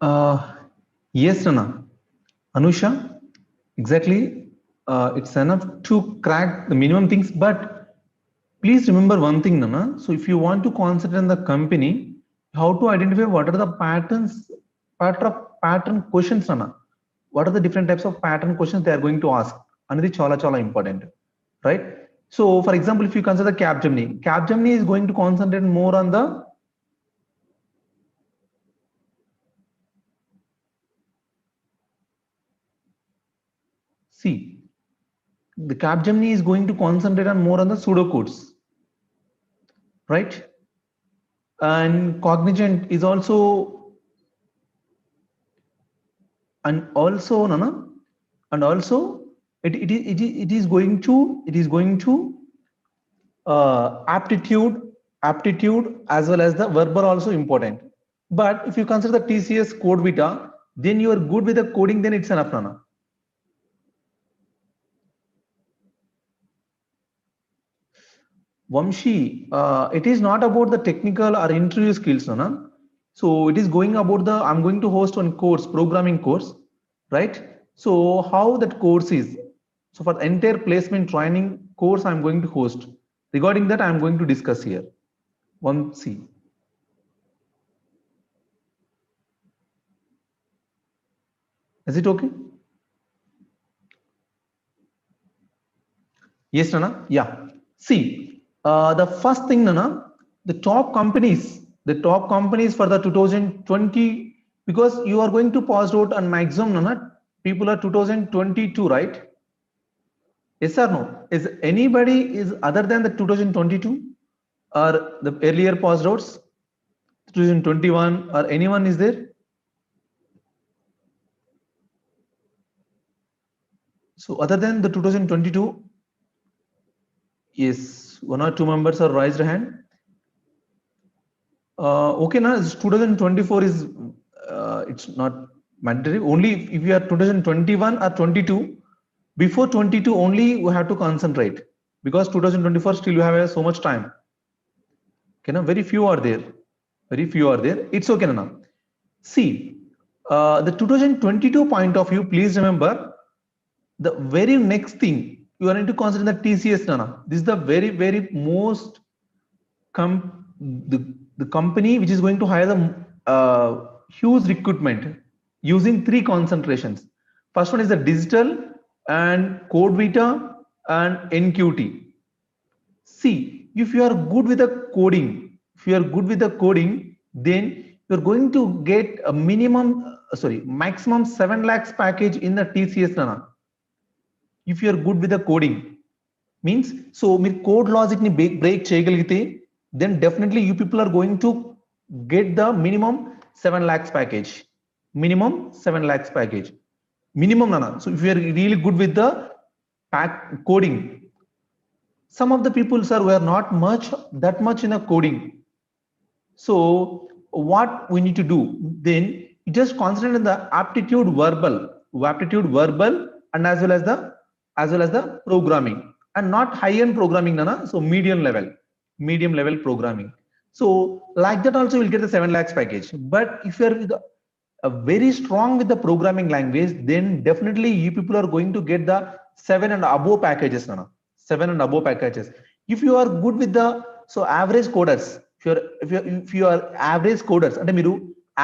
Uh, yes, Nana. Anusha, exactly. It's enough to crack the minimum things, but please remember one thing, Nana. So if you want to concentrate on the company, how to identify what are the pattern questions, Nana. What are the different types of pattern questions they are going to ask? Another chala important, right? So for example, if you consider Capgemini is going to concentrate more on the C. The Capgemini is going to concentrate on more on the pseudocodes, right? And Cognizant is also, and also, no, no, and also it is going to aptitude as well as the verbal also important. But if you consider the TCS code vita, then you are good with the coding, then it's enough, Nana. Vamshi, it is not about the technical or interview skills, Nana. So it is going about the, I'm going to host one course, programming course, right? So how that course is. So for the entire placement training course, I'm going to host. Regarding that, I'm going to discuss here. Vamshi. Is it okay? Yes, Nana. Yeah. See, the first thing, Nana, the top companies for the 2020, because you are going to pass out on maximum, Nana, people are 2022, right? Yes or no? Is anybody is other than the 2022 or the earlier passed outs, 2021 or anyone is there? So other than the 2022, yes, one or two members are raised hand. Okay, now 2024 is it's not mandatory. Only if you are 2021 or 22, before 22 only we have to concentrate because 2024 still you have so much time. Okay, now very few are there. Very few are there. It's okay now. See, the 2022 point of view. Please remember the very next thing you are going to consider the TCS, Nana. This is the very most the company which is going to hire the huge recruitment using three concentrations. First one is the digital and code vita and NQT. See, if you are good with the coding, then you're going to get a maximum 7 lakhs package in the TCS, Nana. If you are good with the coding, means so మీరు code logic ని break చేయగలిగితే then definitely you people are going to get the minimum 7 lakhs package. Minimum 7 lakhs package. Minimum, Nana. So if you are really good with the coding, some of the people, sir, were not that much in a coding. So what we need to do then, you just concentrate on the aptitude verbal and as well as the programming, and not high end programming, Nana. So medium level programming. So like that also you'll get the 7 lakhs package. But if you're very strong with the programming language, then definitely you people are going to get the 7 and above packages, Nana. 7 and above packages. If you are good with the average coders, if you are average coders, అంటే మీరు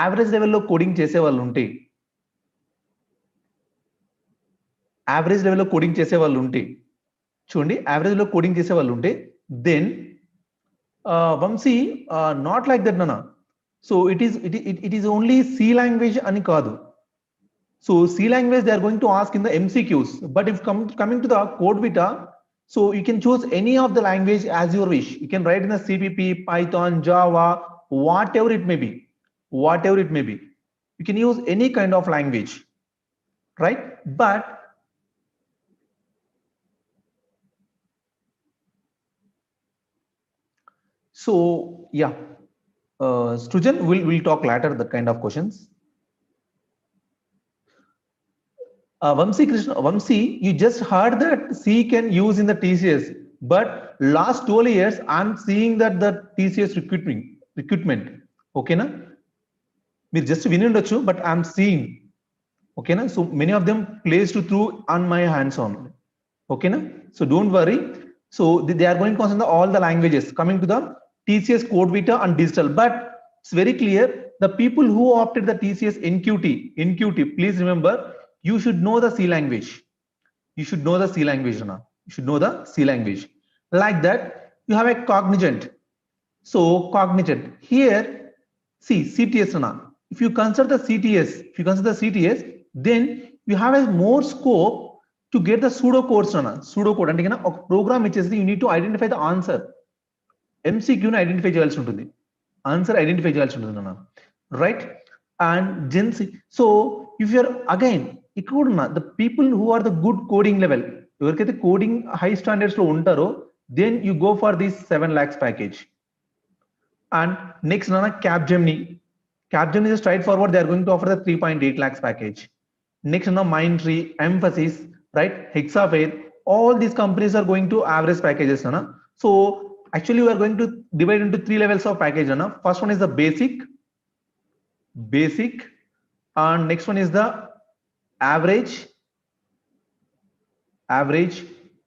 average లెవెల్లో coding చేసే వాళ్ళు ఉంటే, average లెవెల్లో coding చేసే వాళ్ళు ఉంటే చూడండి, యావరేజ్ లో కోడింగ్ చేసే వాళ్ళు ఉంటే then Vamshi not like that, నానా. So it is only C language అని కాదు. So C language they are going to ask in the MCQs. But if coming to the code విటా, so you can choose any of the language as your wish. You can write in the CPP, Python, Java, whatever it may be. You can use any kind of language, right? But so yeah, Srujan, we'll talk later the kind of questions. Vamsi, you just heard that C can use in the TCS, but last 12 years I'm seeing that the TCS recruitment, okay, na? మీరు just విని ఉండొచ్చు, but I'm seeing. ఓకేనా? So many of them placed through on my hands on. ఓకేనా? So don't worry. So they are going to consider all the languages coming to the TCS Code Vita and digital, but it's very clear the people who opted the TCS NQT, please remember, you should know the C language. You should know the C language now. You should know the C language. Like that, you have a Cognizant. So Cognizant here, see CTS now. If you consider the CTS, then you have a more scope to get the pseudocodes na. Pseudocode అంటే ఒక programme ఇచ్చేసి you need to identify the answer. MCQ ని identify చేయాల్సి ఉంటుంది, answer identify చేయాల్సి ఉంటుంది అన్న, right? And జెన్సీ. సో ఇఫ్ యూఆర్ అగైన్ ఇక్కడ ఉన్న the people who are the good coding level, ఎవరికైతే కోడింగ్ హై స్టాండర్డ్స్ లో ఉంటారో, then you go for this 7 lakhs package. And next నాన్న Capgemini is straight forward, they are going to offer the 3.8 lakhs package. Next now Mindtree, Mphasis, right, Hexaware, all these companies are going to average packages na. So actually we are going to divide into 3 levels of package na. First one is the basic, and next one is the average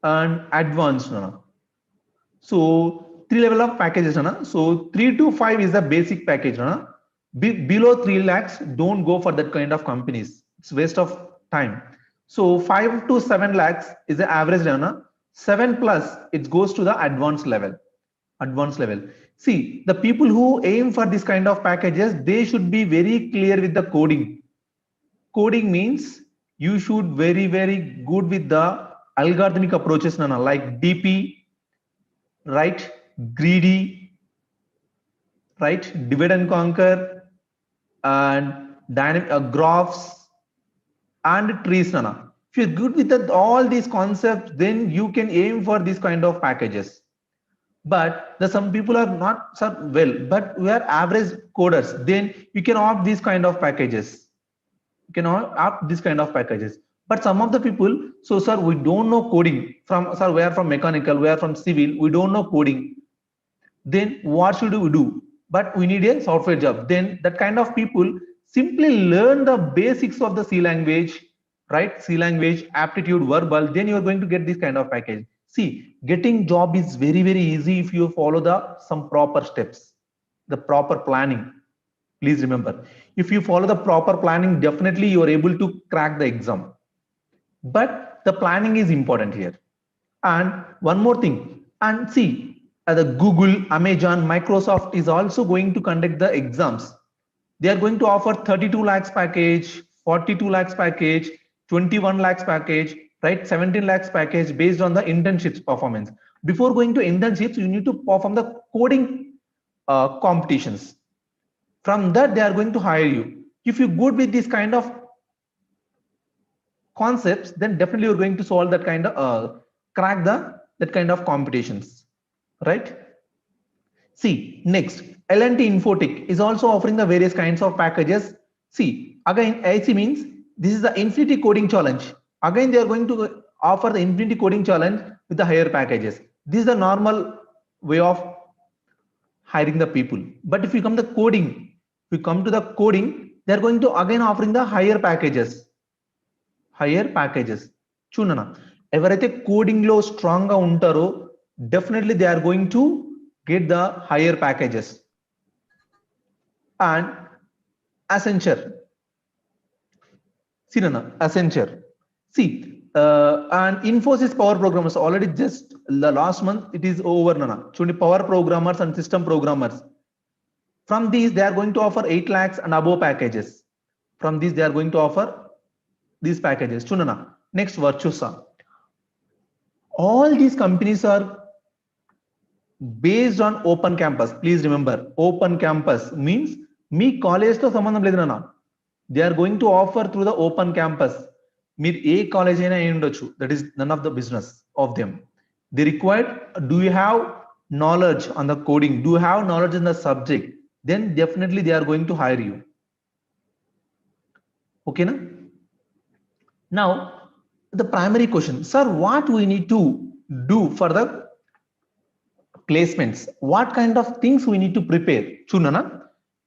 and advanced na. So 3 level of packages na. So 3 to 5 is the basic package na. Below 3 lakhs, don't go for that kind of companies. It's waste of time. So 5 to 7 lakhs is the average level. 7 plus, it goes to the advanced level. See, the people who aim for this kind of packages, they should be very clear with the coding. Coding means you should very, very good with the algorithmic approaches, like DP, right? Greedy, right? Divide and conquer, and dynamic graphs and trees nana. If you're good with all these concepts, then you can aim for this kind of packages. But some people are not well, but we are average coders, then you can opt these kind of packages. But some of the people, so sir, we don't know coding, we are from mechanical, we are from civil, we don't know coding, then what should we do? But we need a software job. Then that kind of people simply learn the basics of the C language, right? C language, aptitude, verbal, then you are going to get this kind of package. See, getting job is very, very easy if you follow some proper steps, the proper planning. Please remember, if you follow the proper planning, definitely you are able to crack the exam. But the planning is important here. And one more thing, and see, the Google, Amazon, Microsoft is also going to conduct the exams. They are going to offer 32 lakhs package, 42 lakhs package, 21 lakhs package, right? 17 lakhs package based on the internships performance. Before going to internships, you need to perform the coding competitions. From that, they are going to hire you. If you're good with this kind of concepts, then definitely you're going to solve that kind of crack that kind of competitions, right? See, next, L&T Infotech is also offering the various kinds of packages. See, again, IC means this is the Infinity Coding Challenge. Again, they are going to offer the Infinity Coding Challenge with the higher packages. This is the normal way of hiring the people. But if you come to the coding, they are going to again offering the higher packages. Chunana, ఎవరైతే coding లో strong గా ఉంటారో, definitely they are going to get the higher packages. And Accenture, see, and Infosys Power Programmers, already just the last month it is over nana. Chundi Power Programmers and System Programmers, from these they are going to offer 8 lakhs and above packages. From these they are going to offer these packages. Chunana, next Virtusa. All these companies are based on open campus. Please remember, open campus means మీ college తో సంబంధం లేదు నాన్న. They are going to offer through the open campus. మీరు ఏ college అయినా అయి ఉండొచ్చు, that is none of the business of them. They required, do you have knowledge on the coding, do you have knowledge in the subject, then definitely they are going to hire you. ఓకేనా? Now the primary question, sir, what we need to do for the placements, what kind of things we need to prepare? Chunana,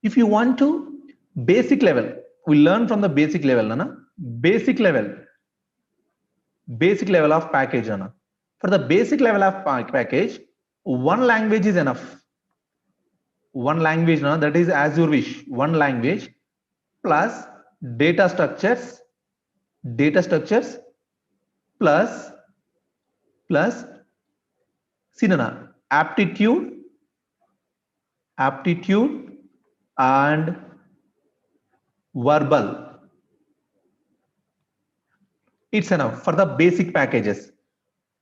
if you want to basic level. We learn from the basic level, Nana. Basic level of package, Nana. For the basic level of package, one language is enough. One language, Nana, that is as you wish. One language plus data structures plus see, Nana, aptitude and verbal. It's enough for the basic packages.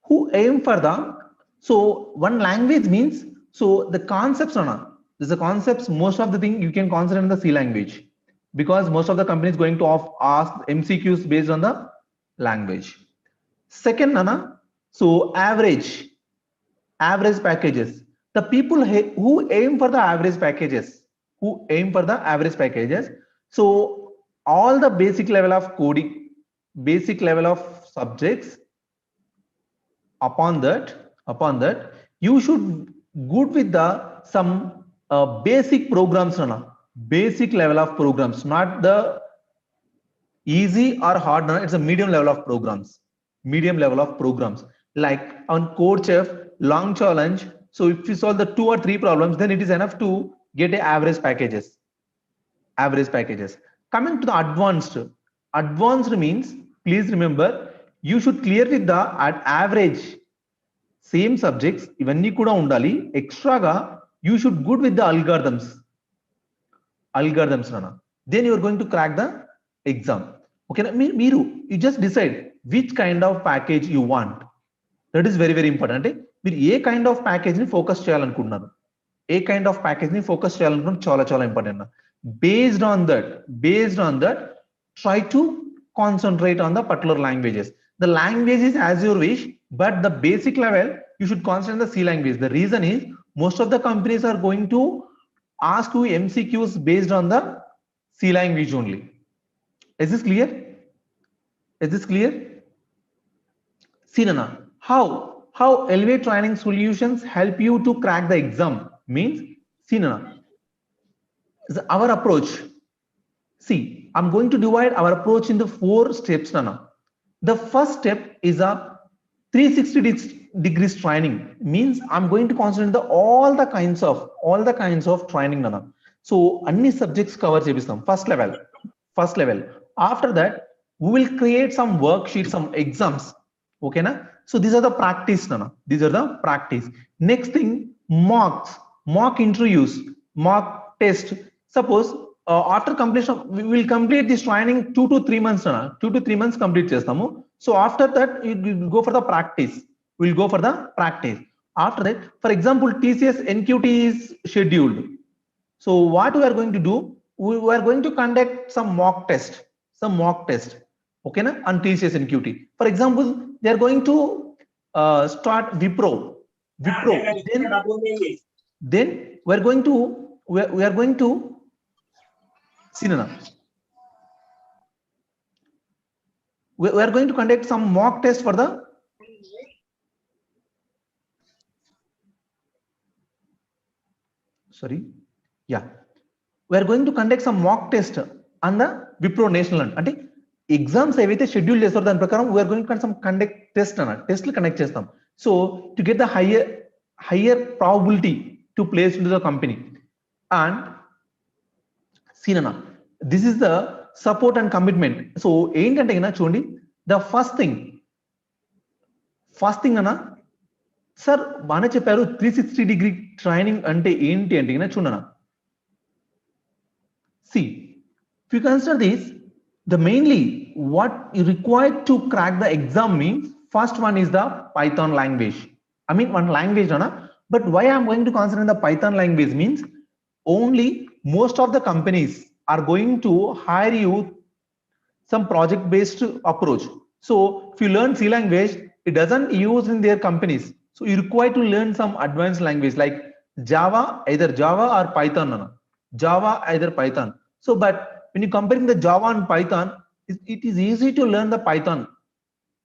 Who aim for the, so one language means, so the concepts, Nana, there's a concepts, most of the thing you can consider in the C language, because most of the companies going to ask MCQs based on the language. Second, Nana, so average packages. The people who aim for the average packages, so all the basic level of coding, basic level of subjects, upon that you should good with the some basic programs, Nana. Basic level of programs, not the easy or hard, Nana. It's a medium level of programs, like on CodeChef long challenge. So if you solve the 2 or 3 problems, then it is enough to get a average packages. Coming to the advanced means, please remember, you should clear with the at average same subjects ivanni kuda undali, extra ga you should good with the algorithms, Nana. Then you are going to crack the exam. Okay, Miru, you just decide which kind of package you want. That is very, very important. మీరు ఏ kind of package ని focus చేయాలనుకుంటున్నారు, చాలా important. Based on that try to concentrate on the particular languages. The language is as you wish, but the basic level you should concentrate on the C language. The reason is most of the companies are going to ask you MCQs based on the C language only. Is this clear? See, Nana, how Elevate Training Solutions help you to crack the exam means, see, Nana, our approach. See, I'm going to divide our approach into 4 steps, Nana. The first step is a 360 degrees training, means I'm going to concentrate all the kinds of training, Nana. So any subjects cover chepistam. First level. After that, we will create some worksheets, some exams. Okay, na? So these are the practice, Nana. Next thing, mock interviews, mock test. Suppose after completion, we will complete this training 2 to 3 months, Nana. 2 to 3 months complete chestamu. So after that, we will go for the practice. After that, for example, TCS NQT is scheduled. So what we are going to do, we are going to conduct some mock test. Okay, na? On TCS NQT. For example, they are going to start Wipro. Then we are going to see, Nana, we are going to conduct some mock test for the we are going to conduct some mock test on the Wipro National. అంటే exams ఏవైతే schedule చేస్తారో దాని ప్రకారం we are going to conduct test అన్న టెస్ట్లు conduct చేస్తాం. So to get the higher probability to place into the company. And see, Nana, this is the support and commitment. So ఏంటంటే చూడండి, the first thing అన్న, sir బాగానే చెప్పారు 360 degree training అంటే ఏంటి అంటే చూడనా. See, if you consider this, the mainly what you required to crack the exam means, first one is the Python language. I mean one language, Nana. But why I'm going to consider the Python language means, only most of the companies are going to hire you some project based approach. So if you learn C language, it doesn't use in their companies. So you require to learn some advanced language like Java, either Java or Python, Nana. Python. So, but when you comparing the Java and Python, it is easy to learn the Python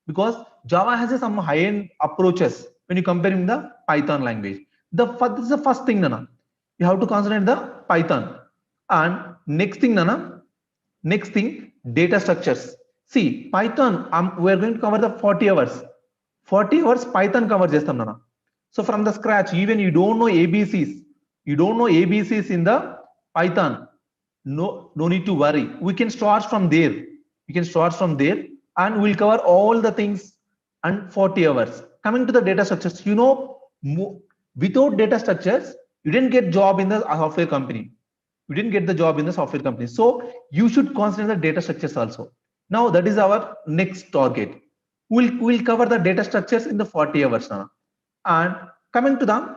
because Java has some high-end approaches when you comparing the Python language. This is the first thing, Nana. You have to concentrate the Python. And next thing nana, next thing, data structures. See Python, we are going to cover the 40 hours. 40 hours Python cover chestam nana. So from the scratch, even you don't know ABCs, you don't know ABCs in the Python, no need to worry. We can start from there. We can start from there and we'll cover all the things and 40 hours. Coming to the data structures, you know, without data structures, you didn't get job in the software company. You didn't get the job in the software company. So you should consider the data structures also. Now that is our next target. We'll cover the data structures in the 40 hours now. And coming to the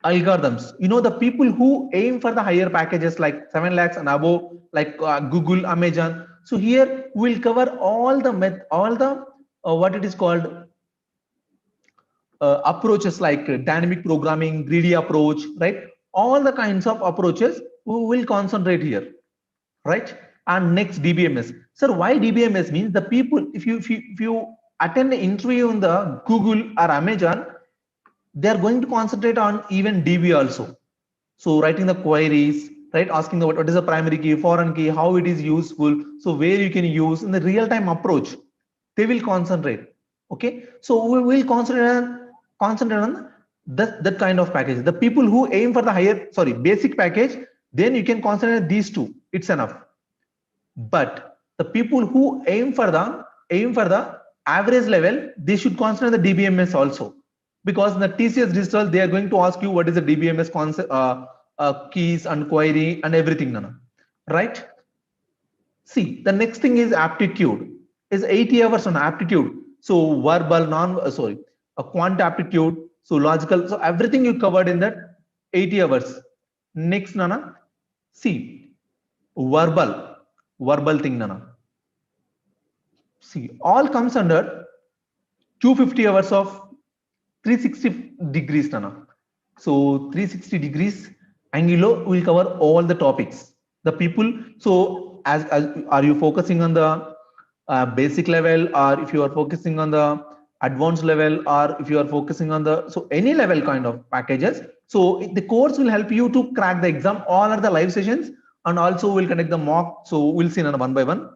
algorithms, you know, the people who aim for the higher packages like 7 lakhs and above, like Google, Amazon. So here we'll cover all the what it is called approaches like dynamic programming, greedy approach, right? All the kinds of approaches we will concentrate here, right? And next, DBMS. Sir, why DBMS? Means the people, if you attend an interview in the Google or Amazon, they are going to concentrate on even DB also. So writing the queries, right? Asking the what is the primary key, foreign key, how it is useful, so where you can use in the real-time approach, they will concentrate. Okay, so we will concentrate on that kind of package. The people who aim for the higher, sorry, basic package, then you can concentrate these two. It's enough. But the people who aim for the average level, they should concentrate the DBMS also, because in the TCS Digital they are going to ask you what is the DBMS concept, keys and query and everything, Nana, right? See, the next thing is aptitude. Is 80 hours on aptitude. So verbal, a quant aptitude, so logical, so everything you covered in that 80 hours. Next, Nana, see, verbal thing, Nana. See, all comes under 250 hours of 360 degrees, Nana. So 360 degrees angulo will cover all the topics. The people, so as are you focusing on the basic level, or if you are focusing on the advanced level, or if you are focusing on the, so any level kind of packages. So the course will help you to crack the exam. All are the live sessions, and also we'll conduct the mock. So we'll see Nana one by one.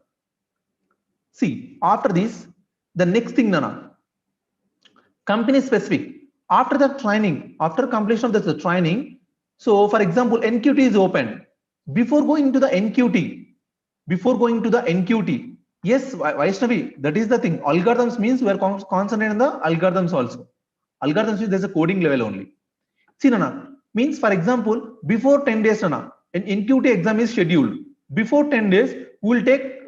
See, after this, the next thing, Nana, company specific. After the training, after completion of the training, so for example, NQT is open. Before going to the NQT, yes, Vaishnavi, that is the thing. Algorithms means we are concentrating on the algorithms also. Algorithms means there's a coding level only. See, Nana, means for example, before 10 days, Nana, an NQT exam is scheduled. Before 10 days, we will take,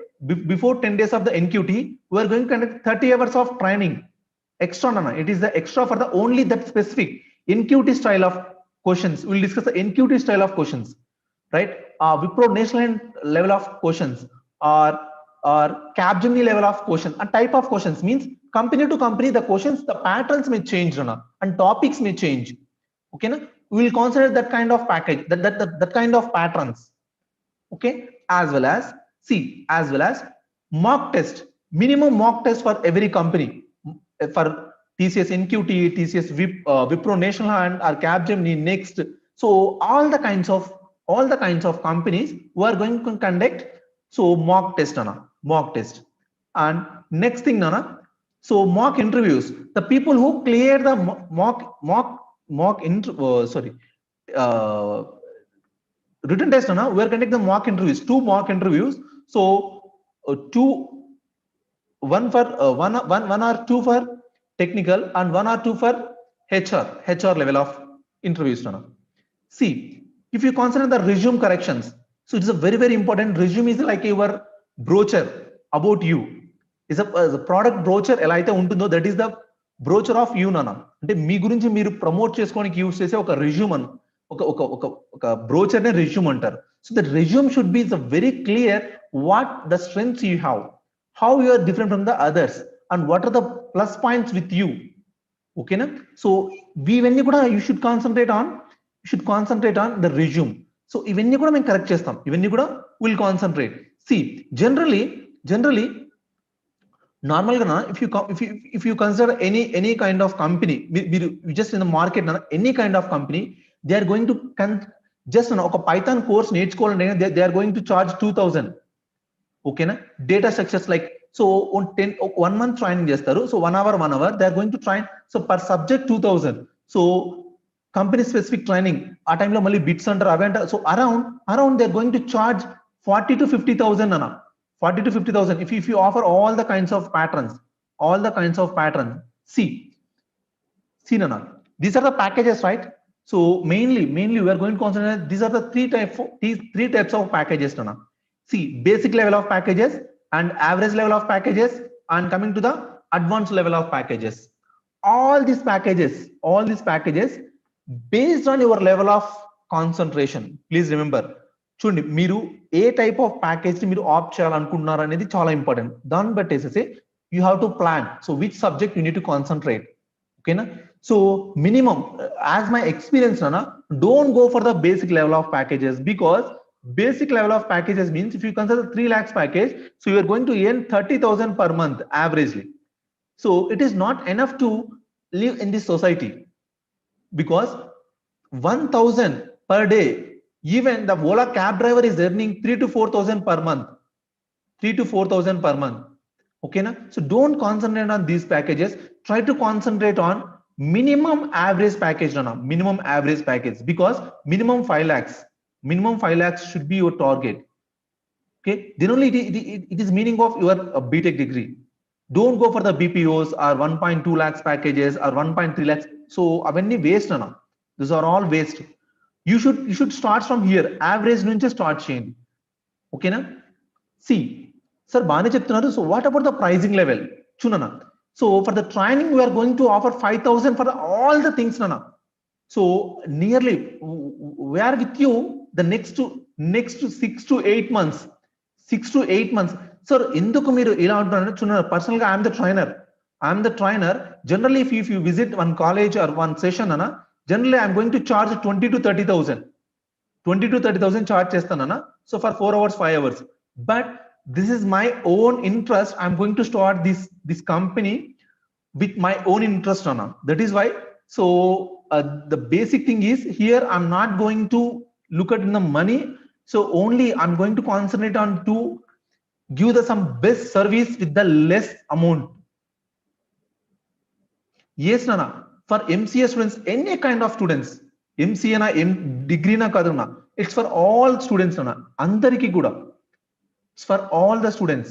before 10 days of the NQT, we are going to conduct 30 hours of training. Extra, Nana, it is the extra for the only that specific NQT style of questions. We'll discuss the NQT style of questions, right? Wipro national level of questions, or Capgemini level of questions. A type of questions means company to company, the questions, the patterns may change, Nana, and topics may change. Okay, na? We will consider that kind of package, that kind of patterns. Okay, as well as mock test, minimum mock test for every company. For TCS NQT, TCS Wipro National and or Capgemini next. So all the kinds of companies who are going to conduct so mock test, Nana, mock test. And next thing, Nana, so mock interviews. The people who clear the written test, Nana, we are conducting the mock interviews, 2 mock interviews. So one or two for technical and 1 or 2 for HR level of interviews, Nana. See, if you consider the resume corrections, so it's a very important. Resume is like your brochure about you. Is a product brochure ఎలా అయితే ఉంటుందో, that is the brochure of you, Nana. అంటే మీ గురించి మీరు promote చేసుకోవడానికి use చేసే ఒక resume అని, ఒక బ్రోచర్ నే రెజ్యూమ్ అంటారు. So the resume should be very clear what the strengths you have, how you are different from the others, and what are the plus points with you. Okay, na? So ఇవన్నీ కూడా you should concentrate on the resume. So ఇవన్నీ కూడా మేము correct చేస్తాం, ఇవన్నీ కూడా will concentrate. See, generally normal గా if you consider any kind of company, just in the market, any kind of company, they are జస్ట్ ఒక పైథాన్ కోర్స్ నేర్చుకోవాలంటే they are going to charge 2000. ఓకేనా, data structures like so 1 month training చేస్తారు, so 1 hour they are going to train, so per subject 2000. So company specific training ఆ టైంలో మళ్ళీ bits అంటారు అవి అంటారు, so around they are going to charge 40 to 50,000 అన్న, 40 to 50,000 if you offer all the kinds of patterns, see Nana, these are the packages, right? So mainly we are going to consider these are the three types of packages, Nana. See, basic level of packages and average level of packages and coming to the advanced level of packages. All these packages based on your level of concentration. Please remember, చూడండి మీరు ఏ type of package ని మీరు opt చేయాలనుకుంటున్నారు అనేది చాలా important. దాన్ని బట్టేసేసి you have to plan, so which subject you need to concentrate. ఓకేనా, so minimum as my experience అన్న, don't go for the basic level of packages, because basic level of packages means if you consider 3 lakhs package, so you are going to earn 30,000 per month averagely. So it is not enough to live in this society, because 1,000 per day, even the Ola cab driver is earning 3 to 4,000 per month, 3 to 4,000 per month. Okay na? So don't concentrate on these packages, try to concentrate on minimum average package, minimum average package, because minimum 5 lakhs should be your target. Okay, then only it is meaning of your BTech degree. Don't go for the BPOs or 1.2 lakhs packages or 1.3 lakhs. So avanni waste nana, these are all waste. You should start from here, average nunchi start cheyandi. Okay na? See sir, baane cheptunnaru, so what about the pricing level? Chunana, so for the training we are going to offer 5,000 for all the things, nana. So nearly we are with you the next 6 to 8 months. Sir, enduku meeru ila untunnaru chunna, personally I am the trainer. Generally if you visit one college or one session ana, generally I am going to charge 20 to 30,000 charge chestanana, so for 4 hours 5 hours. But this is my own interest, I am going to start this company with my own interest ana. That is why, so the basic thing is here I'm not going to look at the money, so only I'm going to concentrate on to give some best service with the less amount. Yes nana, for MCA students, any kind of students, MCA na degree na kaduna, it's for all students nana, andariki kuda, it's for all the students.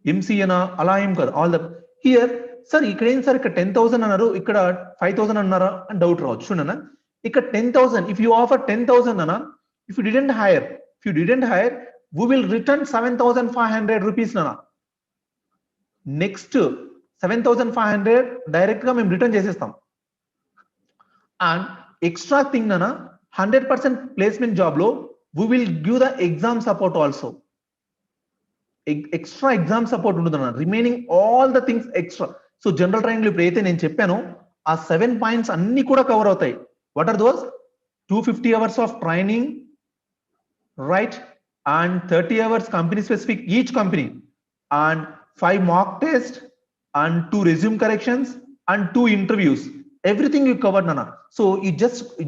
MCA na ala em kada, all the here. Sir ఇక్కడ ఏం sir, ఇక్కడ 10,000 అన్నారు, ఇక్కడ 5,000 అన్నారా అని doubt రావచ్చు. చూడన్నా, ఇక్కడ 10,000 if you offer 10,000 అన్న, if you didn't hire we will return 7,500 rupees అన్న. నెక్స్ట్ 7,500 డైరెక్ట్ గా మేము రిటర్న్ చేసేస్తాం. అండ్ ఎక్స్ట్రా థింగ్ అన్న, 100% ప్లేస్మెంట్ జాబ్ లో we will give the exam support also. Extra exam support ఉంటుంది అన్న, remaining all the things extra. So general training ఇప్పుడు అయితే నేను చెప్పాను ఆ 7 పాయింట్స్ అన్ని కూడా కవర్ అవుతాయి. What are those? 250 hours of training, right? And 30 hours company specific, each company, and 5 mock tests and 2 resume corrections and 2 interviews. Everything you covered, Nana. So you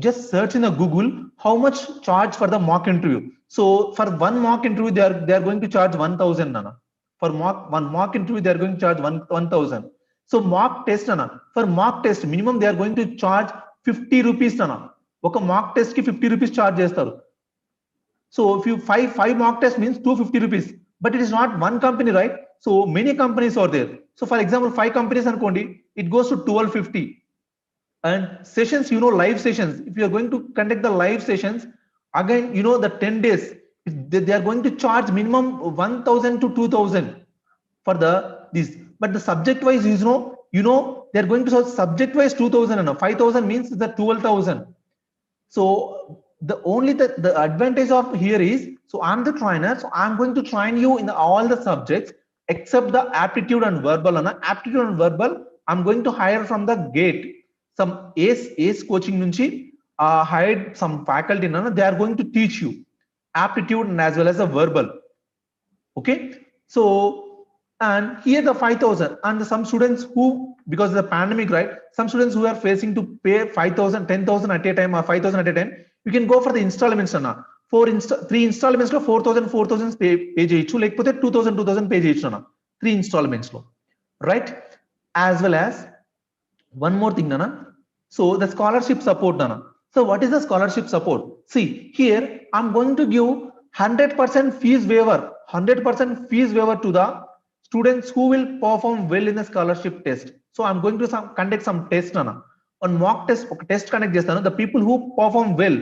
just search in the Google how much charge for the mock interview. So for one mock interview they are going to charge 1,000, Nana. For one mock interview they are going to charge 1,000. So mock test, Nana, for mock test minimum they are going to charge 50 rupees, Nana. Oka mock test ki 50 rupees charge chestaru. So if you 5 mock test means 250 rupees, but it is not one company, right? So many companies are there. So for example 5 companies anukondi, it goes to 1250. And sessions, live sessions, if you are going to conduct the live sessions, again the 10 days they are going to charge minimum 1,000 to 2,000 for this. But the subject wise they are going to charge subject wise 2,000 and 5,000 means the 12,000. So the only the advantage of here is, so I'm the trainer, so I'm going to train you in all the subjects except the aptitude and verbal. Aptitude and verbal I'm going to hire from the gate, some ACE coaching nunchi hired some faculty, they are going to teach you aptitude and as well as the verbal. Okay, so and here the 5,000, and some students who, because of the pandemic, right, some students who are facing to pay 5,000, 10,000 at a time or 5,000 at a time, You can go for the installments అన్న. 3 installments లో 4,000 pay చేయొచ్చు, లేకపోతే 2,000 pay చేయొచ్చు అన్న 3 installments లో, right? As well as one more thing nana, so the scholarship support nana. So what is the scholarship support? See here I'm going to give 100% fees waiver, 100% fees waiver to the students who will perform well in the scholarship test. So I'm going to conduct some test nana, on mock test, okay, test conduct chestanu. The people who perform well,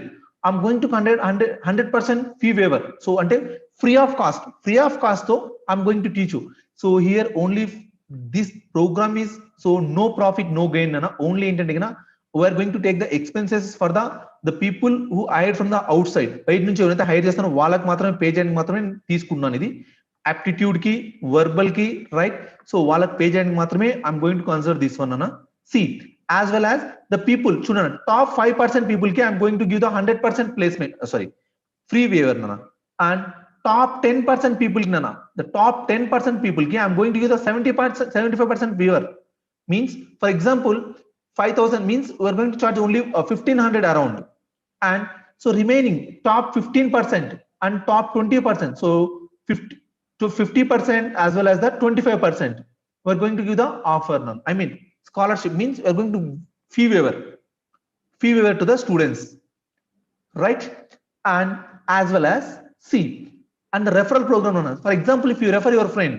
I'm going to conduct 100% fee waiver. So ante free of cost though I'm going to teach you. So here only this program is, so no profit no gain nana, only intending na we are going to take the expenses for the people who hired from the outside. బయట నుంచి ఎవరైతే hire చేస్తారో వాళ్ళకి మాత్రమే pay చేయడానికి మాత్రమే తీసుకున్నాను ఇది, aptitude ki, verbal ki, right? So వాళ్ళకి పే చేయడానికి మాత్రమే I'm going to consider this one nana. See, as well as the people చూడండి, top 5% people ki I'm going to give the 100% placement, free waiver nana. And top 10% people nana, the top 10% people ki I'm going to give the 70% 75% waiver. Means for example 5,000 means we're going to charge only 1,500 around, and so remaining top 15% and top 20%, so 50 to 50% as well as the 25% we're going to give the offer now. I mean scholarship means we're going to fee waiver to the students, right? And as well as see, and the referral program on us. For example, if you refer your friend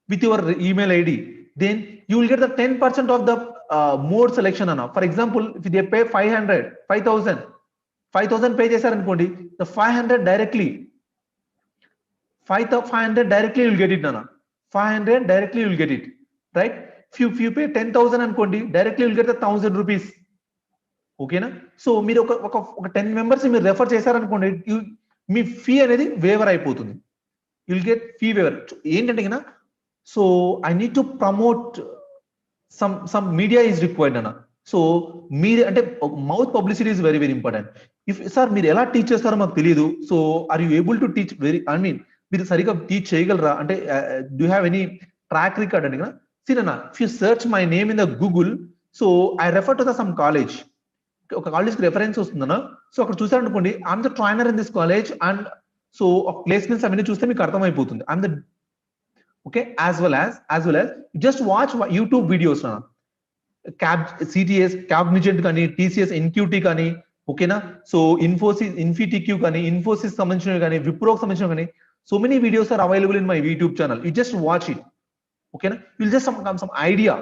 with your email ID, then you will get the 10% of the mode selection ana. For example, if they pay 5,000 pay చేశారు అనుకోండి, the 500 directly 500 directly you will get it nana, 500 directly you will get it, right? If you pay 10,000 అనుకోండి, directly you will get the 1,000 rupees. ఓకేనా? So మీరు ఒక 10 members మీరు refer చేశారనుకోండి, మీ fee అనేది వేవర్ అయిపోతుంది, యుల్ గెట్ ఫీ వేవర్. ఏంటంటే కదా, so I need to promote some media is required అన్న. సో మీరు అంటే mouth publicity is very very important. If sir మీరు ఎలా టీచ్ చేస్తారో మాకు తెలియదు, so are you able to teach very, I mean మీరు సరిగా టీచ్ చేయగలరా అంటే, do have any track record అంటే కదా. సీనన్నా, if you search my name in the Google, so I refer to the some college, ఒక కాలేజ్కి రెఫరెన్స్ వస్తుందన్న. సో అక్కడ చూసారనుకోండి, I'm the trainer in this college, and so placements అవన్నీ చూస్తే మీకు అర్థమైపోతుంది. I'm the okay. As well as just watch YouTube videos అన్న, సిటిఎస్ కాగ్నిజెంట్ కానీ, టీసీఎస్ ఎన్క్యూటీ కానీ, ఓకేనా. సో ఇన్ఫిటిక్యూ కానీ, ఇన్ఫోసిస్ సంబంధించినవి కానీ, విప్రోకి సంబంధించినవి కానీ, so many videos are available in my YouTube channel. You just watch it, ఓకేనా. Will just some idea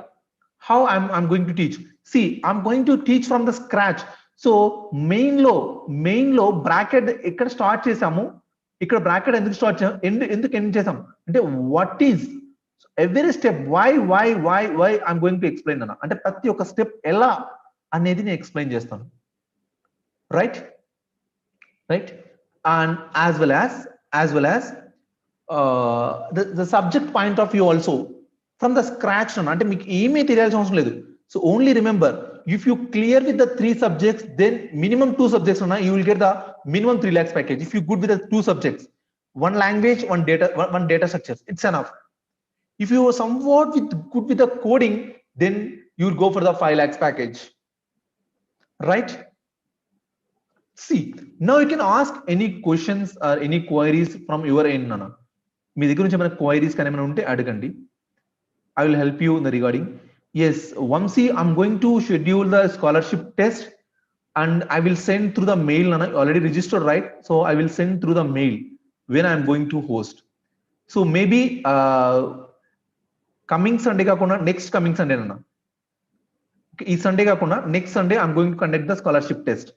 how I'm going to teach. See, I'm going to teach from the scratch. So main లో bracket ఇక్కడ start చేసాము, ఇక్కడ bracket ఎందుకు start చేసాము, ఎందుకు end చేసాము అంటే, what is every step, why I'm going to explain అన్న. అంటే ప్రతి ఒక్క స్టెప్ ఎలా అనేది నేను ఎక్స్ప్లెయిన్ చేస్తాను, right. And as well as the subject point of view also from the scratch అన్న. అంటే మీకు ఏమీ తెలియాల్సిన అవసరం లేదు. So only remember, if you clear with the 3 subjects, then minimum 2 subjects na, you will get the minimum 3 lakhs package. If you good with the 2 subjects, one language, one data structures, it's enough. If you are somewhat good with the coding, then you will go for the 5 lakhs package, right? See, now you can ask any questions or any queries from your end nana. మీ దగ్గర నుంచి ఏమైనా queries కానీ ఏమైనా ఉంటే అడగండి. I will help you in the regarding. Yes, Vamsi, I'm going to schedule the scholarship test and I will send through the mail. Nana, already registered, right? So I will send through the mail when I'm going to host. So maybe coming Sunday kakuna, next coming Sunday nana. Okay, this Sunday kakuna, next Sunday I'm going to conduct the scholarship test.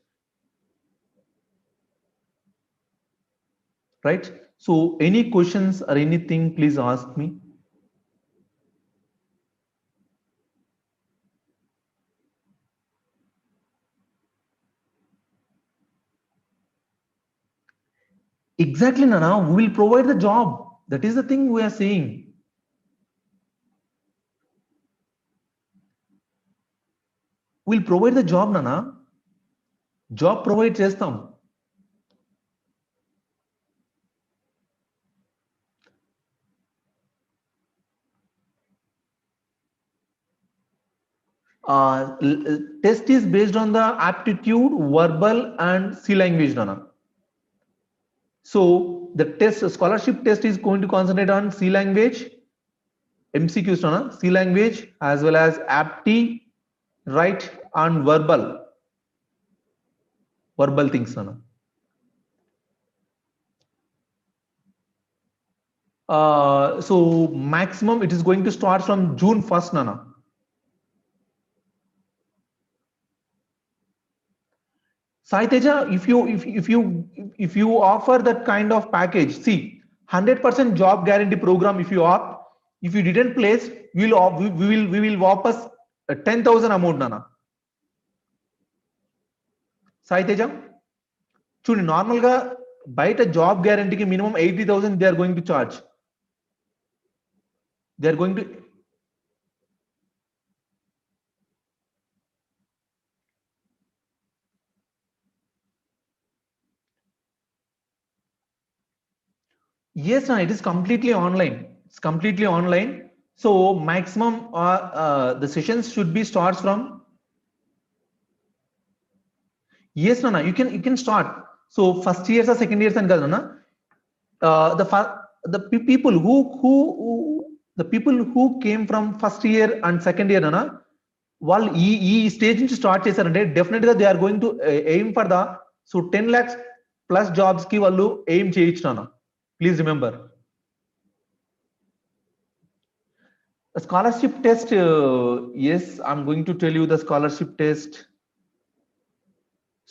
Right? So any questions or anything, please ask me. Exactly, Nana. We will provide the job. That is the thing we are saying. We'll provide the job, Nana. Job provide chestam. Test is based on the aptitude, verbal, and C language, Nana. So the test, scholarship test, is going to concentrate on C language, MCQs, Nana, C language, as well as apti, right, and verbal things, Nana. So maximum it is going to start from June 1st, Nana. Sai Teja, if you offer that kind of package, see, 100% job guarantee program. If you opt, if you didn't place, we will wapas 10,000 amount, Nana. Sai Teja, చూడండి normal గా బయట job గ్యారంటీకి minimum 80,000 they are going to charge. They are going to yes, no, it is completely online. It's completely online. So maximum the sessions should be starts from. Yes, Nana, you can start. So first years or second years and Nana, the people who came from first year and second year, Nana, వాళ్ళు ఈ stage నుంచి start చేశారంటే definite గా they are going to aim for the 10 lakhs plus jobs కి వాళ్ళు aim చేయొచ్చు నాన్న. Please remember scholarship test. Yes, I'm going to tell you the scholarship test.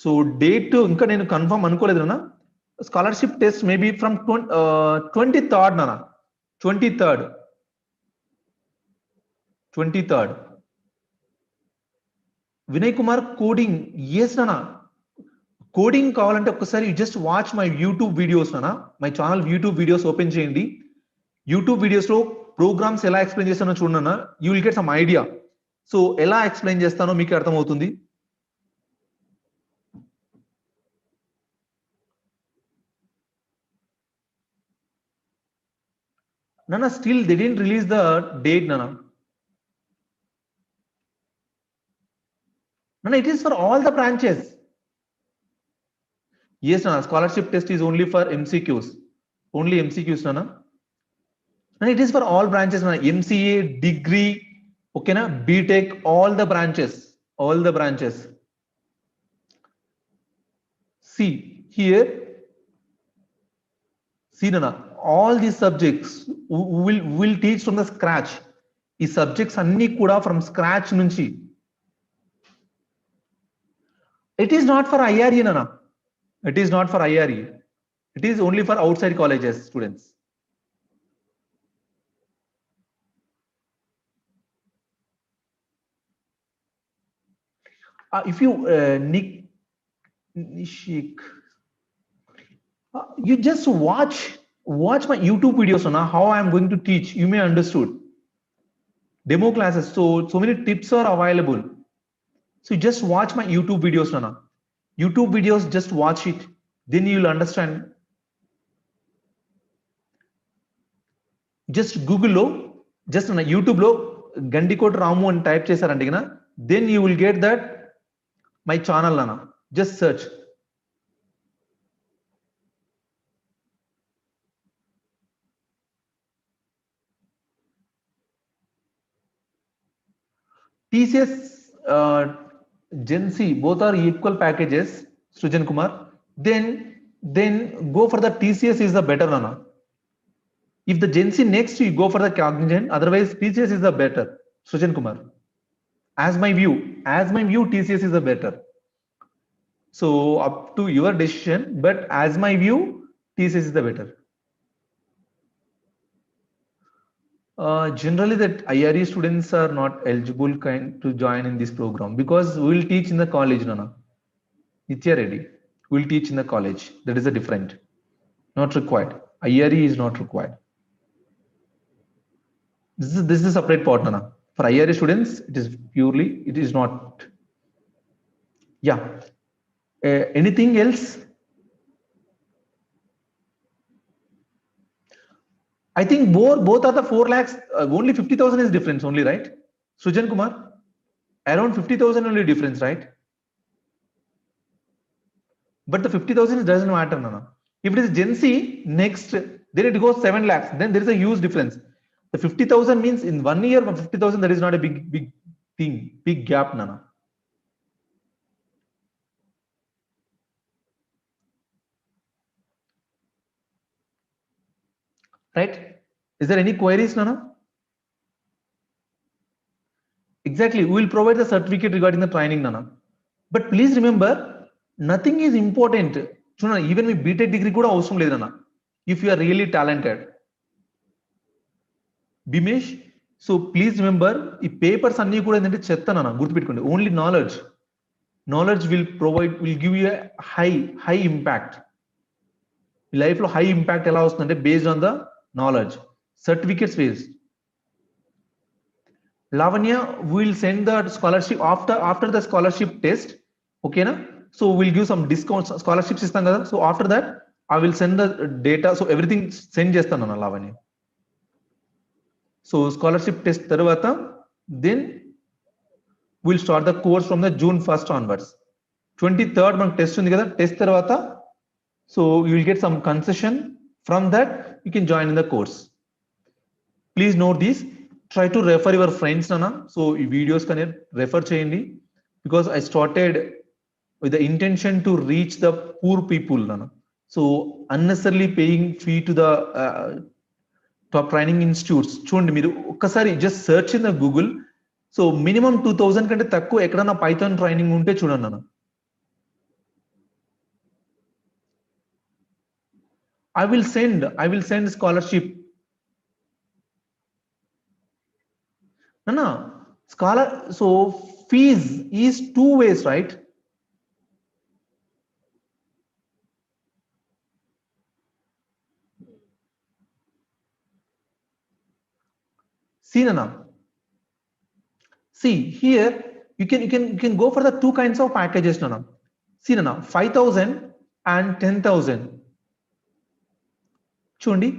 So date ఇంకా నేను కన్ఫర్మ్ అనుకోలేదు నాన్న. Scholarship test maybe from 23rd నాన్న. 23rd. Vinay Kumar coding. Yes నాన్న, కోడింగ్ కావాలంటే ఒక్కసారి just watch my YouTube videos నాన్న. My channel YouTube videos open చేయండి. యూట్యూబ్ వీడియోస్ లో ప్రోగ్రామ్స్ ఎలా ఎక్స్ప్లెయిన్ చేస్తానో చూడన్నా, you will get some idea. So ఎలా ఎక్స్ప్లెయిన్ చేస్తానో మీకు అర్థమవుతుంది. Nana, still they didn't release the date, Nana. Nana, it is for all the branches. Yes, Nana, scholarship test is only for MCQs. Only MCQs, Nana. Nana, it is for all branches, Nana. MCA, degree, okay, na? BTech, all the branches. All the branches. See, here, see, Nana, all these subjects will teach from the scratch. These subjects anni kuda from scratch nunchi. It is not for IRE, Nana. It is not for IRE. It is only for outside colleges students. If you Nishik, you just watch my YouTube videos, Nana, how I am going to teach. You may understood. Demo classes. So many tips are available. So you just watch my YouTube videos, Nana. YouTube videos, just watch it. Then you will understand. Just Google lo, just on YouTube lo, Gandikot Ramu and type chesarante na, then you will get that my channel, Nana. Just search. TCS, Gen C, both are equal packages, Srijan Kumar. Then go for the TCS is the better, Nana. If the Gen Z next you go for the Cognizant, otherwise TCS is the better, Srijan Kumar. As my view, TCS is the better. So up to your decision, but as my view, TCS is the better. Generally, that IRE students are not eligible to join in this program because we will teach in the college, Nana. Nitya Reddy, we will teach in the college. That is a different, not required. IRE is not required. This is a separate part, Nana. For IRE students, it is not. Yeah. Anything else? I think both are the 4 lakhs. Only 50,000 is difference only, right? Srijan Kumar, Around 50,000 only difference, right? But the 50,000 doesn't matter, Nana. If it is Gen Z, next, then it goes 7 lakhs. Then there is a huge difference. The 50,000 means in 1 year, 50,000, that is not a big thing, big gap, Nana. Right? Is there any queries, Nana? Exactly. We will provide the certificate regarding the training, Nana. But please remember, nothing is important. Even with BTech degree kuda avasram ledana. If you are really talented. Bimesh, so please remember, ఈ papers అన్ని కూడా ఏంటంటే చెత్తనా గుర్తుపెట్టుకోండి. Only knowledge will give you a high impact. Life లో high impact ఎలా వస్తుందంటే based on the knowledge. Certificates waste. Lavanya will send the scholarship after the scholarship test. Okay na? So we'll give some discounts, scholarships istam kada. So after that I will send the data, so everything send chestanu Lavanya. So scholarship test tarvata, then we'll start the course from the June 1st onwards. 23rd man test undi kada, test tarvata, so you will get some concession. From that you can join in the course. Please note this. Try to refer your friends, Nana. So videos can refer cheyandi, because I started with the intention to reach the poor people, Nana. So unnecessarily paying fee to the top training institutes. Chudandi మీరు ఒక్కసారి just search in the Google. So minimum 2000 కంటే తక్కువ ఎక్కడన్నా Python training ఉంటే చూడండి అన్న. I will send scholarship. No, scholar, so fees is 2 ways, right? See, Nana. See here, you can go for the 2 kinds of packages, Nana. See, Nana, 5,000 and 10,000. Chundi,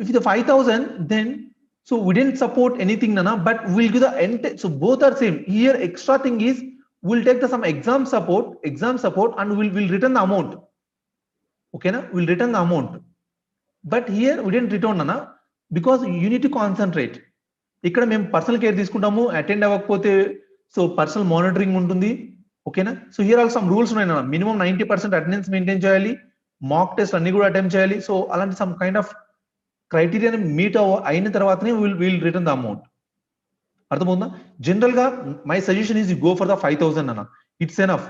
if the 5,000, then so we didn't support anything, Nana, but we'll give the end. So both are same. Here extra thing is we'll take some exam support and we'll return the amount. Okay, na? We'll return the amount. But here we didn't return, Nana, because you need to concentrate. ఇక్కడ మేము personal care తీసుకుంటాము, attend అవ్వకపోతే so personal monitoring ఉంటుంది. ఓకేనా? So here all some rules ఉన్నాయి, minimum 90% attendance maintain చేయాలి, mock test అన్ని కూడా అటెంప్ట్ చేయాలి. సో అలాంటి సమ్ కైండ్ ఆఫ్ క్రైటీరియాని మీట్ అయిన తర్వాతనే విల్ రిటర్న్ ద అమౌంట్. అర్థమవుతుందా? జనరల్ గా my suggestion is you go for the 5,000 అన్న, it's enough.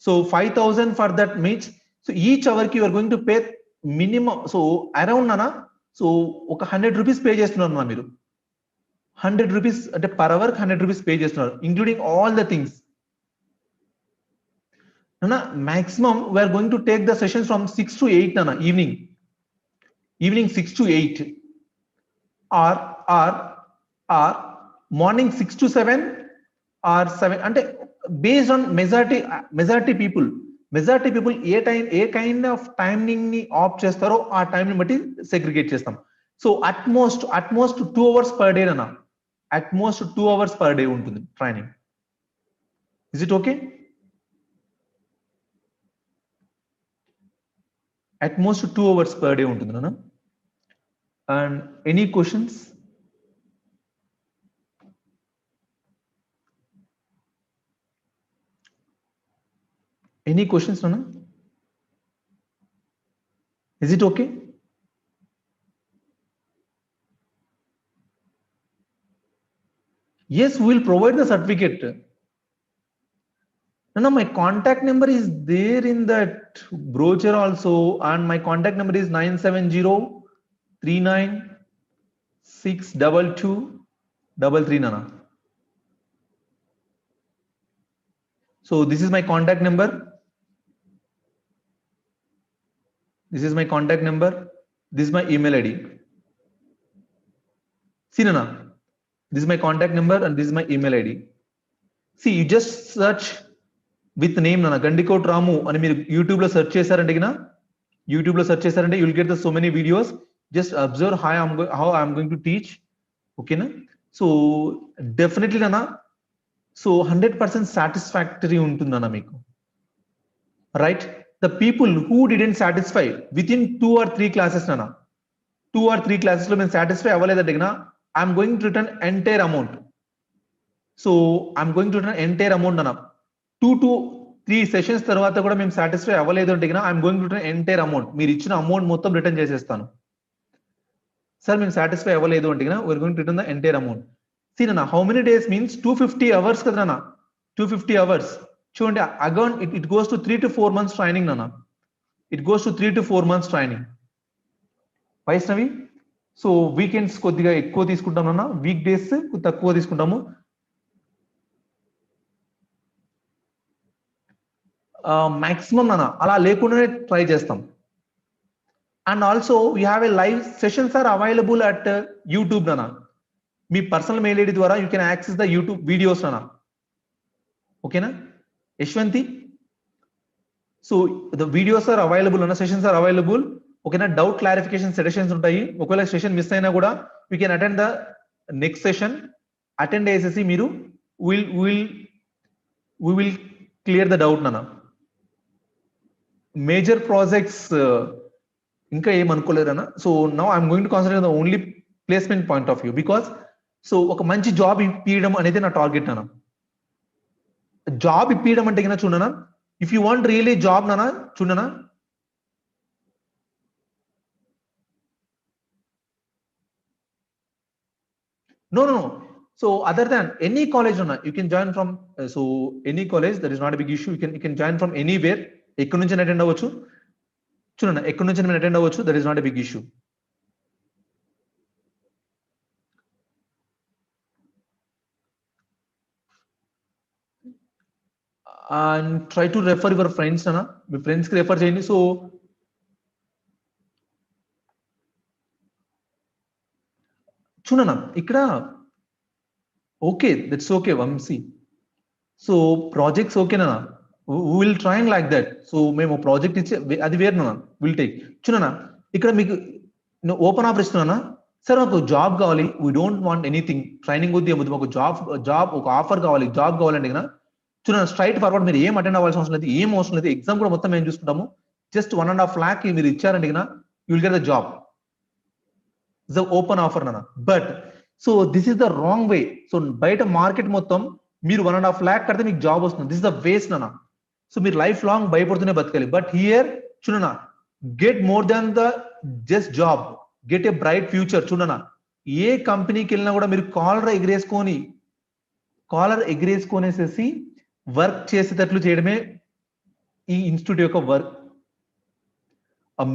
So 5,000 for that means so each hour కి you are going to pay minimum, so around అన్న, so ఒక 100 rupees pay చేస్తున్నారు అన్న మీరు. 100 rupees అంటే పర్ అవర్ 100 రూపీస్ పే చేస్తున్నారు, including all the things. Nana, maximum we are going to take the sessions from 6 to 8, Nana, evening 6 to 8, or morning 6 to 7 or 7, అంటే based on majority people A kind of timing ని opt చేస్తారో ఆ time ని బట్టి segregate చేస్తాం. So utmost 2 hours per day, Nana, utmost 2 hours per day ఉంటుంది training. Is it okay? At most 2 hours per day ఉంటుంది నాన్న. And any questions? Any questions, Nana? Is it okay? Yes, we will provide the certificate. No, my contact number is there in that brochure also, and my contact number is 97039622233, Nana. So this is my contact number. This is my contact number. This is my email ID. See, Nana, this is my contact number and this is my email ID. See, you just search with name, Nana, Gandikot Ramu, and మీరు YouTube లో search చేశారంటే you will get the so many videos. Just observe how I'm going to teach. Okay na? So definitely, Nana, so 100% satisfactory ఉంటుందన్న మీకు, right? The people who didn't satisfy with in 2 or 3 classes నాన్న, 2 or 3 classes లో మేము satisfy అవ్వలేదంటే I'm going to return entire amount. So I'm going to return entire amount అన్న. 2 to 3 sessions తర్వాత కూడా మేము సాటిస్ఫై అవ్వలేదు అంటే I'm going to return entire amount. మీరు ఇచ్చిన అమౌంట్ మొత్తం రిటర్న్ చేసేస్తాను. సార్ మేము సాటిస్ఫై అవ్వలేదు అంటే we're going to return the entire amount. See నాన్న, how many days means 250 hours కదా నాన్న, 250 hours. చూడండి again it goes to 3 to 4 months training నాన్న, it goes to 3 to 4 months training. Vaishnavi, so weekends కొద్దిగా ఎక్కువ తీసుకుంటాం నాన్న, వీక్ డేస్ తక్కువ తీసుకుంటాము. మాక్సిమం నాన్న అలా లేకుండానే ట్రై చేస్తాం. And also we have a live sessions are available at YouTube నాన్న. మీ పర్సనల్ మెయిల్ ఐడి ద్వారా you can access the YouTube videos నాన్న. ఓకేనా Yashwanthi? So the videos are available అన్న, సెషన్స్ ఆర్ అవైలబుల్. ఓకేనా, డౌట్ క్లారిఫికేషన్ సెషన్స్ ఉంటాయి. ఒకవేళ session miss అయినా కూడా you can attend the next session, attend చేసేసి మీరు విల్ క్లియర్ ద డౌట్ నాన్న. మేజర్ ప్రాజెక్ట్స్ ఇంకా ఏమనుకోలేరన్నా. So now I'm going to concentrate the only placement point of view, because so ఒక మంచి జాబ్ ఇప్పించడం అనేది నా టార్గెట్ నాన్న. జాబ్ ఇప్పించడం అంటే కింద చూడనా, if you want really job నాన్న, చూడనా no no no, so other than any college na, you can join from so any college, that is not a big issue. You can join from anywhere, ekkడి నుంచి attend అవ్వచ్చు. చూడనా ఎక్కడి నుంచి నేను attend అవ్వచ్చు, that is not a big issue. And try to refer your friends అన్న, మీ friends కి రెఫర్ చేయండి. సో చూడనా ఇక్కడ okay, that's okay Vamshi. So projects ఓకేనా, will train like that. So మేము ప్రాజెక్ట్ ఇచ్చే అది వేరునా, విల్ టేక్. చూడనా ఇక్కడ మీకు ఓపెన్ ఆఫర్ ఇస్తున్నానా, సార్ మాకు జాబ్ కావాలి, we don't want anything training వద్దు, ఏమొద్దు, మాకు జాబ్ ఒక ఆఫర్ కావాలి, జాబ్ కావాలంటే కదా చూడండి స్ట్రైట్ ఫార్వర్డ్, మీరు ఏం అటెండ్ అవ్వాల్సిన అవసరం లేదు, ఏం అవసరం లేదు. ఎగ్జామ్ కూడా మొత్తం మేము చూసుకుంటాము. జస్ట్ 1.5 lakh మీరు ఇచ్చారంటే కదా you will get the job. The open offer నాన్న. But so this is the wrong way. So బయట మార్కెట్ మొత్తం మీరు 1.5 lakh కడితే మీకు జాబ్ వస్తుంది, దిస్ ఇస్ ద వేస్ట్ నాన్న. సో మీరు లైఫ్ లాంగ్ భయపడుతూనే బతకాలి. బట్ హియర్ చూడనా, get more than the just job, get a bright future. చూడనా ఏ కంపెనీకి వెళ్ళినా కూడా మీరు కాలర్ ఎగిరేసుకొనేసేసి వర్క్ చేసేటట్లు చేయడమే ఈ ఇన్స్టిట్యూట్ యొక్క వర్క్.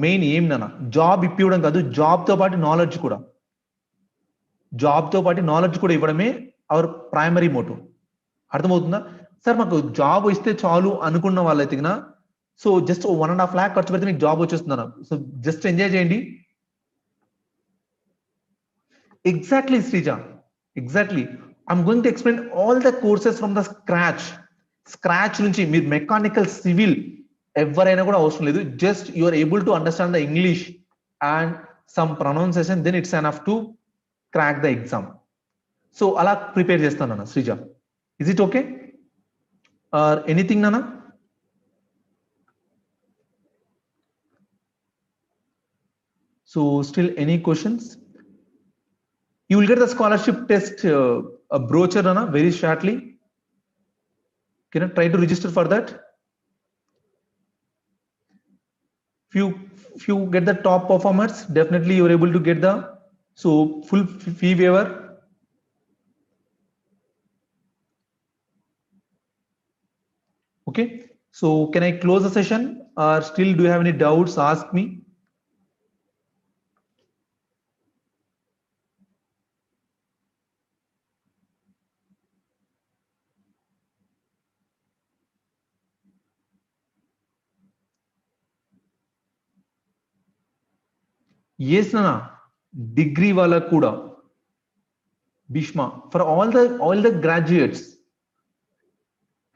మెయిన్ ఏం నాన్న, జాబ్ ఇప్పివ్వడం కాదు, జాబ్ తో పాటు నాలెడ్జ్ కూడా ఇవ్వడమే అవర్ ప్రైమరీ మోటివ్. అర్థమవుతుందా? సార్ మాకు జాబ్ ఇస్తే చాలు అనుకున్న వాళ్ళైతే సో జస్ట్ 1.5 lakh ఖర్చు పెడితే మీకు జాబ్ వచ్చేస్తుందన్న. సో జస్ట్ ఎంజాయ్ చేయండి. Exactly Sreeja, exactly. I'm going to explain all the courses from the scratch నుంచి. మీరు మెకానికల్, సివిల్ ఎవరైనా కూడా అవసరం లేదు. Just you are able to understand the English and some pronunciation, then it's enough to crack the exam. So అలా prepare చేస్తాను అన్న. Sreeja, is it okay or anything నాన్న? So still any questions? You will get the scholarship test a brochure Anna, very shortly. Can I try to register for that? If you get the top performers, definitely you are able to get the full fee waiver. Okay, so can I close the session or still do you have any doubts? Ask me. Yes nana, degree wala kuda Bhishma, for all the graduates,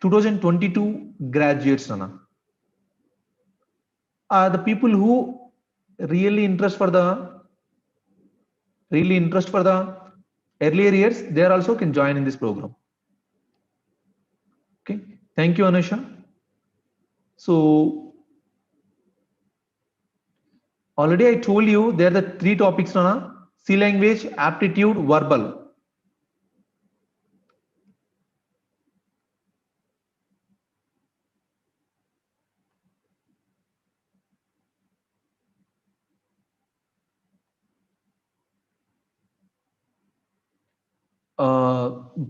2022 graduates nana, the people who really interest for the earlier years, they also can join in this program. Okay, thank you, Anusha. So already I told you there are the 3 topics, Nana: C language, aptitude, verbal.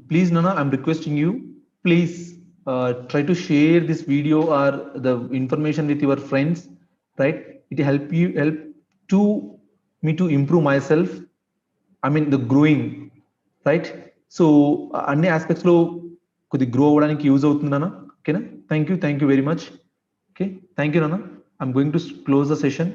Please, Nana, I'm requesting you, please try to share this video or the information with your friends, right? It help to me to improve myself. I mean the growing, right? So అన్ని aspects లో కొద్ది grow అవ్వడానికి use అవుతుంది నాన్న. ఓకేనా? Thank you very much. Okay, thank you, Nana. I'm going to close the session.